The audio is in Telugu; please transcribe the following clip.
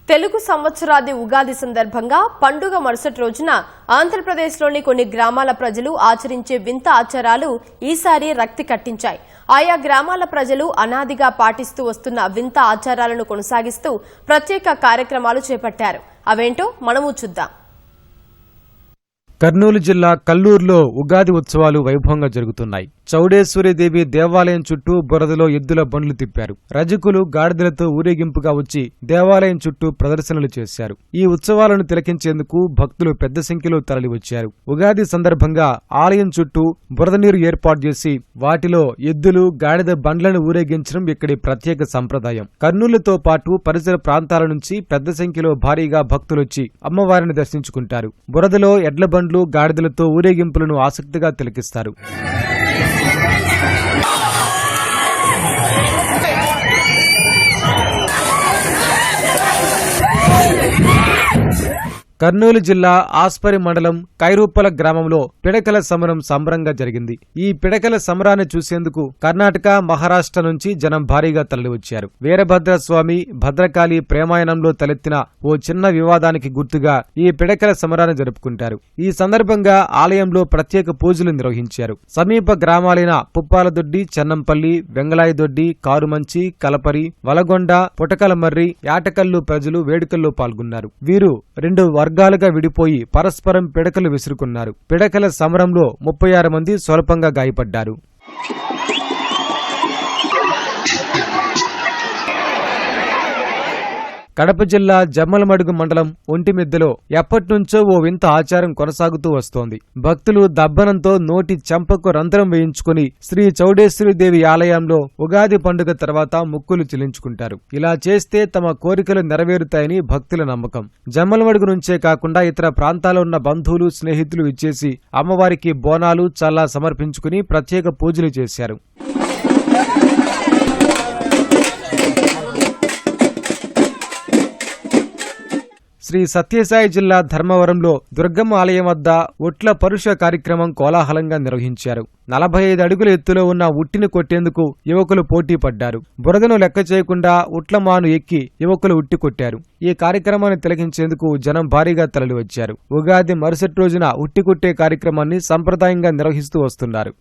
తెలుగు సంవత్సరాది ఉగాది సందర్భంగా పండుగ మరుసటి రోజున ఆంధ్రప్రదేశ్లోని కొన్ని గ్రామాల ప్రజలు ఆచరించే వింత ఆచారాలు ఈసారి రక్తి కట్టించాయి. ఆయా గ్రామాల ప్రజలు అనాదిగా పాటిస్తూ వస్తున్న వింత ఆచారాలను కొనసాగిస్తూ ప్రత్యేక కార్యక్రమాలు చేపట్టారు. అవేంటో మనము చూద్దాం. కర్నూలు జిల్లా కల్లూరులో ఉగాది ఉత్సవాలు వైభవంగా జరుగుతున్నాయి. చౌడేశ్వరీదేవి దేవాలయం చుట్టూ బురదలో ఎద్దుల బండ్లు తిప్పారు. రజకులు గాడిదలతో ఊరేగింపుగా వచ్చి దేవాలయం చుట్టూ ప్రదర్శనలు చేశారు. ఈ ఉత్సవాలను తిలకించేందుకు భక్తులు పెద్ద సంఖ్యలో తరలివచ్చారు. ఉగాది సందర్భంగా ఆలయం చుట్టూ బురద నీరు ఏర్పాటు చేసి వాటిలో ఎద్దులు గాడిద బండ్లను ఊరేగించడం ఇక్కడి ప్రత్యేక సంప్రదాయం. కర్నూలుతో పాటు పరిసర ప్రాంతాల నుంచి పెద్ద సంఖ్యలో భారీగా భక్తులొచ్చి అమ్మవారిని దర్శించుకుంటారు. బురదలో ఎడ్ల బండ్లు గాడిదలతో ఊరేగింపులను ఆసక్తిగా తిలకిస్తారు. కర్నూలు జిల్లా ఆస్పరి మండలం కైరూప్పల గ్రామంలో పిడకల సమరం సంబరంగా జరిగింది. ఈ పిడకల సమరాన్ని చూసేందుకు కర్ణాటక, మహారాష్ట్ర నుంచి జనం భారీగా తరలివచ్చారు. వీరభద్రస్వామి భద్రకాళి ప్రేమాయణంలో తలెత్తిన ఓ చిన్న వివాదానికి గుర్తుగా ఈ పిడకల సమరాన్ని జరుపుకుంటారు. ఈ సందర్భంగా ఆలయంలో ప్రత్యేక పూజలు నిర్వహించారు. సమీప గ్రామాలైన పుప్పాలదొడ్డి, చెన్నంపల్లి, వెంగళాయదొడ్డి, కారుమంచి, కలపరి, వలగొండ, పుటకలమర్రి, యాటకల్లు ప్రజలు వేడుకల్లో పాల్గొన్నారు. వీరు రెండు వర్గాలుగా విడిపోయి పరస్పరం పిడకలు విసురుకున్నారు. పిడకల సమరంలో 36 మంది స్వల్పంగా గాయపడ్డారు. కడప జిల్లా జమ్మలమడుగు మండలం ఒంటిమిద్దలో ఎప్పటినుంచో ఓ వింత ఆచారం కొనసాగుతూ వస్తోంది. భక్తులు దబ్బనంతో నోటి చెంపకు రంధ్రం వేయించుకుని శ్రీ చౌడేశ్వరీదేవి ఆలయంలో ఉగాది పండుగ తర్వాత ముక్కులు చెల్లించుకుంటారు. ఇలా చేస్తే తమ కోరికలు నెరవేరుతాయని భక్తుల నమ్మకం. జమ్మలమడుగు నుంచే కాకుండా ఇతర ప్రాంతాల్లో ఉన్న బంధువులు, స్నేహితులు ఇచ్చేసి అమ్మవారికి బోనాలు, చల్లా సమర్పించుకుని ప్రత్యేక పూజలు చేశారు. శ్రీ సత్యసాయి జిల్లా ధర్మవరంలో దుర్గమ్మ ఆలయం వద్ద ఉట్ల పరుష కార్యక్రమం కోలాహలంగా నిర్వహించారు. 45 అడుగుల ఎత్తులో ఉన్న ఉట్టిని కొట్టేందుకు యువకులు పోటీ పడ్డారు. బురదను లెక్క చేయకుండా ఉట్లమాను ఎక్కి యువకులు ఉట్టి కొట్టారు. ఈ కార్యక్రమాన్ని తిలకించేందుకు జనం భారీగా తరలివచ్చారు. ఉగాది మరుసటి రోజున ఉట్టి కొట్టే కార్యక్రమాన్ని సంప్రదాయంగా నిర్వహిస్తూ వస్తున్నారు.